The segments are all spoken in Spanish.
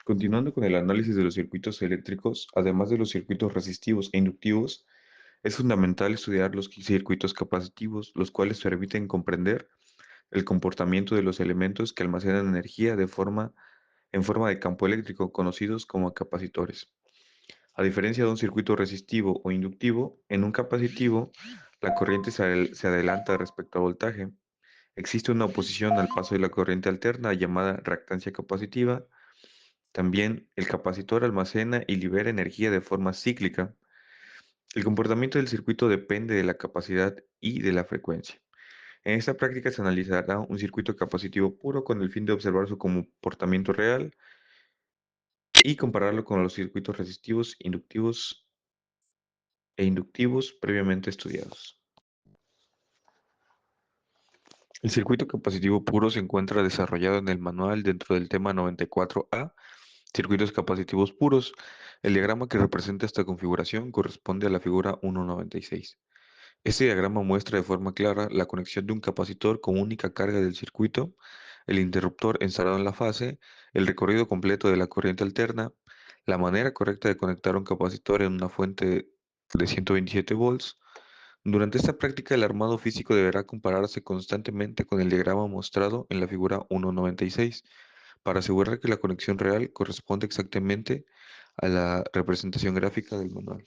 Continuando con el análisis de los circuitos eléctricos, además de los circuitos resistivos e inductivos, es fundamental estudiar los circuitos capacitivos, los cuales permiten comprender el comportamiento de los elementos que almacenan energía en forma de campo eléctrico, conocidos como capacitores. A diferencia de un circuito resistivo o inductivo, en un capacitivo, la corriente se adelanta respecto al voltaje. Existe una oposición al paso de la corriente alterna llamada reactancia capacitiva. También el capacitor almacena y libera energía de forma cíclica. El comportamiento del circuito depende de la capacidad y de la frecuencia. En esta práctica se analizará un circuito capacitivo puro con el fin de observar su comportamiento real y compararlo con los circuitos resistivos, inductivos e inductivos previamente estudiados. El circuito capacitivo puro se encuentra desarrollado en el manual dentro del tema 94A, circuitos capacitivos puros. El diagrama que representa esta configuración corresponde a la figura 1.96. Este diagrama muestra de forma clara la conexión de un capacitor con única carga del circuito, el interruptor instalado en la fase, el recorrido completo de la corriente alterna, la manera correcta de conectar un capacitor en una fuente de 127 volts. Durante esta práctica, el armado físico deberá compararse constantemente con el diagrama mostrado en la figura 1.96 para asegurar que la conexión real corresponde exactamente a la representación gráfica del manual.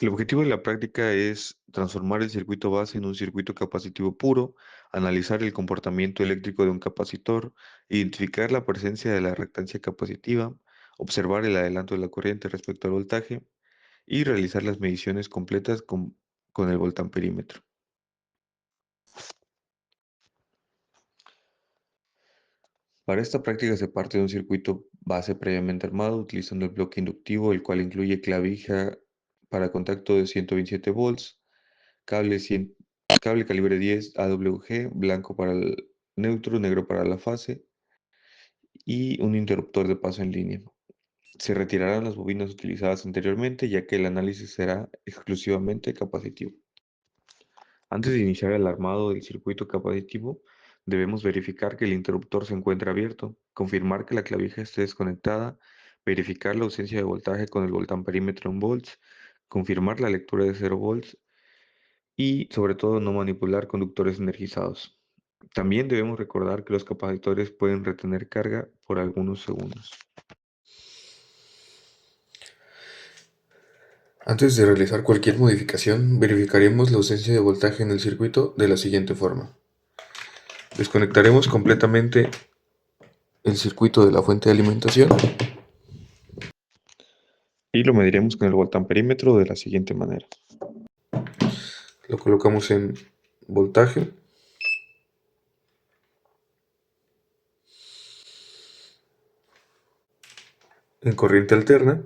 El objetivo de la práctica es transformar el circuito base en un circuito capacitivo puro, analizar el comportamiento eléctrico de un capacitor, identificar la presencia de la reactancia capacitiva, observar el adelanto de la corriente respecto al voltaje y realizar las mediciones completas con el voltamperímetro. Para esta práctica se parte de un circuito base previamente armado utilizando el bloque inductivo, el cual incluye clavija para contacto de 127 volts, cable, 100 cable calibre 10 AWG, blanco para el neutro, negro para la fase y un interruptor de paso en línea. Se retirarán las bobinas utilizadas anteriormente, ya que el análisis será exclusivamente capacitivo. Antes de iniciar el armado del circuito capacitivo, debemos verificar que el interruptor se encuentra abierto, confirmar que la clavija esté desconectada, verificar la ausencia de voltaje con el voltamperímetro en volts, confirmar la lectura de 0 volts y, sobre todo, no manipular conductores energizados. También debemos recordar que los capacitores pueden retener carga por algunos segundos. Antes de realizar cualquier modificación, verificaremos la ausencia de voltaje en el circuito de la siguiente forma. Desconectaremos completamente el circuito de la fuente de alimentación Y lo mediremos con el voltamperímetro de la siguiente manera. lo colocamos en voltaje, en corriente alterna,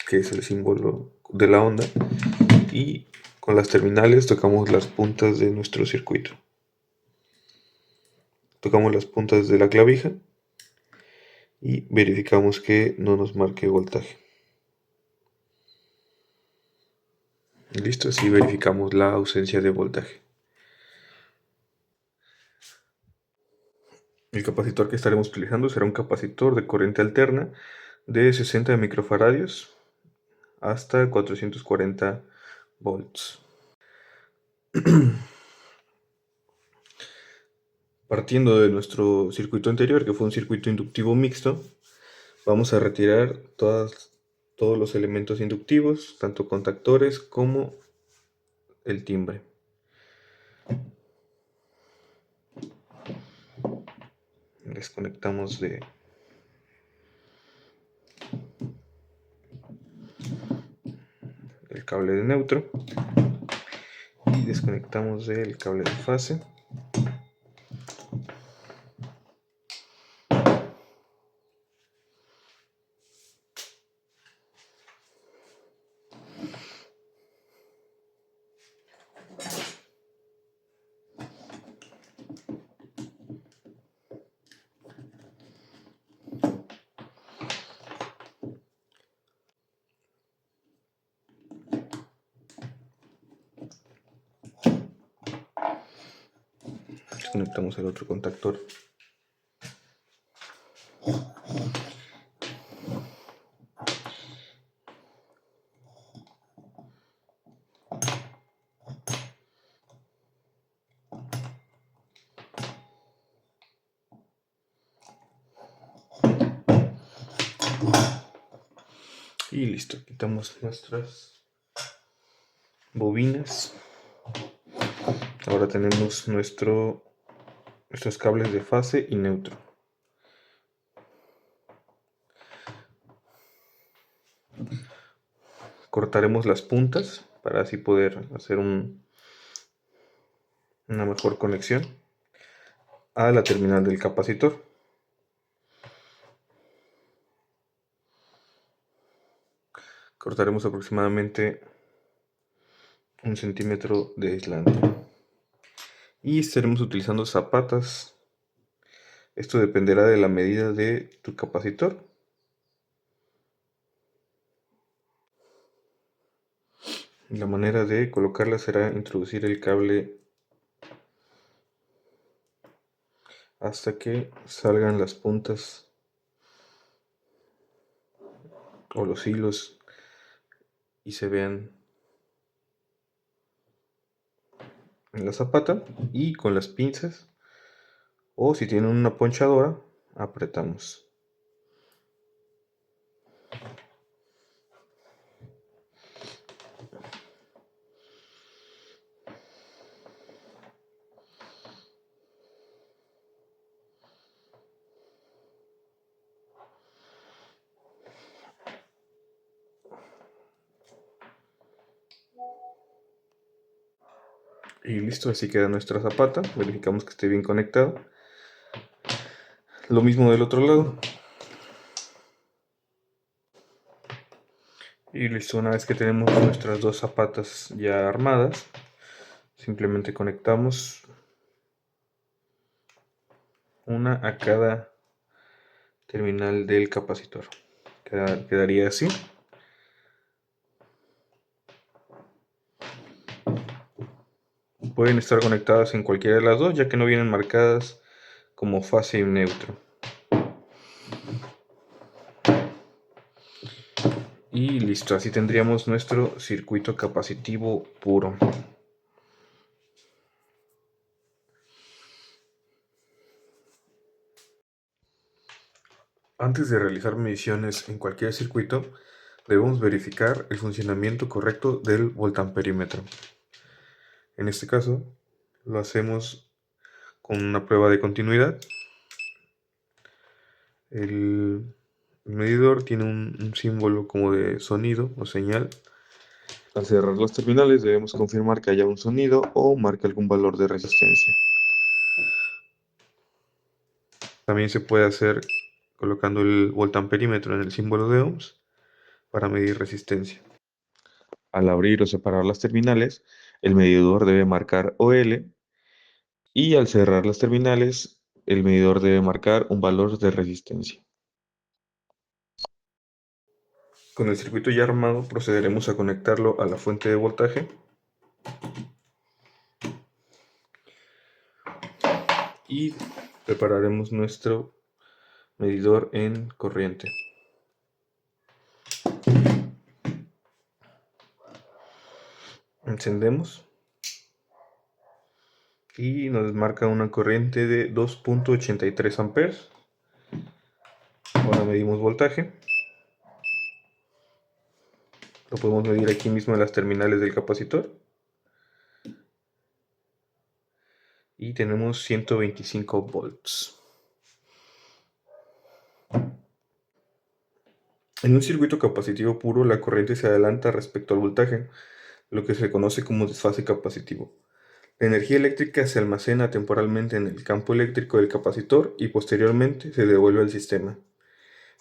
que es el símbolo de la onda, y con las terminales tocamos las puntas de nuestro circuito. Tocamos las puntas de la clavija y verificamos que no nos marque voltaje. Listo, así verificamos la ausencia de voltaje. El capacitor que estaremos utilizando será un capacitor de corriente alterna de 60 microfaradios hasta 440 volts. Partiendo de nuestro circuito anterior, que fue un circuito inductivo mixto, vamos a retirar todos los elementos inductivos, tanto contactores como el timbre. Desconectamos el cable de neutro y desconectamos del cable de fase. Desconectamos el otro contactor. Y listo, quitamos nuestras bobinas. Ahora tenemos nuestros cables de fase y neutro. Cortaremos las puntas para así poder hacer una mejor conexión a la terminal del capacitor. Cortaremos aproximadamente 1 centímetro de aislante. Y estaremos utilizando zapatas. Esto dependerá de la medida de tu capacitor. La manera de colocarla será introducir el cable hasta que salgan las puntas o los hilos y se vean en la zapata, y con las pinzas o si tienen una ponchadora apretamos. Y listo, así queda nuestra zapata. Verificamos que esté bien conectado. Lo mismo del otro lado. Y listo, una vez que tenemos nuestras dos zapatas ya armadas, simplemente conectamos una a cada terminal del capacitor. Quedaría así. Pueden estar conectadas en cualquiera de las dos, ya que no vienen marcadas como fase y neutro. Y listo, así tendríamos nuestro circuito capacitivo puro. Antes de realizar mediciones en cualquier circuito, debemos verificar el funcionamiento correcto del voltamperímetro. En este caso, lo hacemos con una prueba de continuidad. El medidor tiene un símbolo como de sonido o señal. Al cerrar las terminales debemos confirmar que haya un sonido o marque algún valor de resistencia. También se puede hacer colocando el voltamperímetro en el símbolo de ohms para medir resistencia. Al abrir o separar las terminales, el medidor debe marcar OL, y al cerrar las terminales, el medidor debe marcar un valor de resistencia. Con el circuito ya armado procederemos a conectarlo a la fuente de voltaje y prepararemos nuestro medidor en corriente. Encendemos y nos marca una corriente de 2.83 amperes. Ahora medimos voltaje. Lo podemos medir aquí mismo en las terminales del capacitor. Y tenemos 125 volts. En un circuito capacitivo puro, la corriente se adelanta respecto al voltaje, lo que se conoce como desfase capacitivo. La energía eléctrica se almacena temporalmente en el campo eléctrico del capacitor y posteriormente se devuelve al sistema.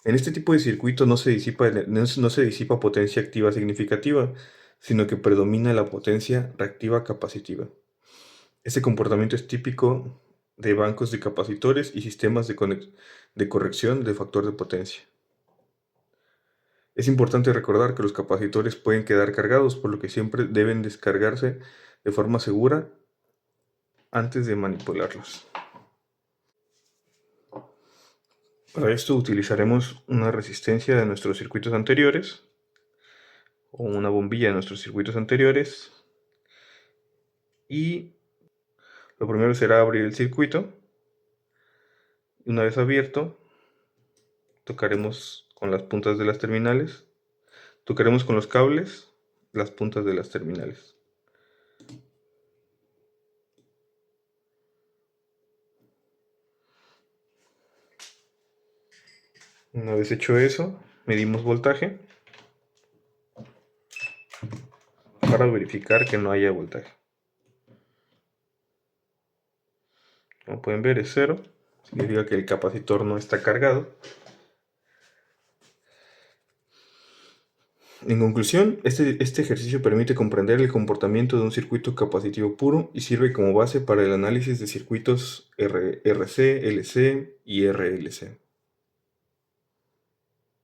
En este tipo de circuito no se disipa potencia activa significativa, sino que predomina la potencia reactiva capacitiva. Este comportamiento es típico de bancos de capacitores y sistemas de corrección de factor de potencia. Es importante recordar que los capacitores pueden quedar cargados, por lo que siempre deben descargarse de forma segura antes de manipularlos. Para esto utilizaremos una resistencia de nuestros circuitos anteriores o una bombilla de nuestros circuitos anteriores, y lo primero será abrir el circuito. Una vez abierto, tocaremos con las puntas de las terminales, tocaremos con los cables las puntas de las terminales. Una vez hecho eso, medimos voltaje para verificar que no haya voltaje. Como pueden ver, es cero, significa que el capacitor no está cargado. En conclusión, este ejercicio permite comprender el comportamiento de un circuito capacitivo puro y sirve como base para el análisis de circuitos RC, LC y RLC.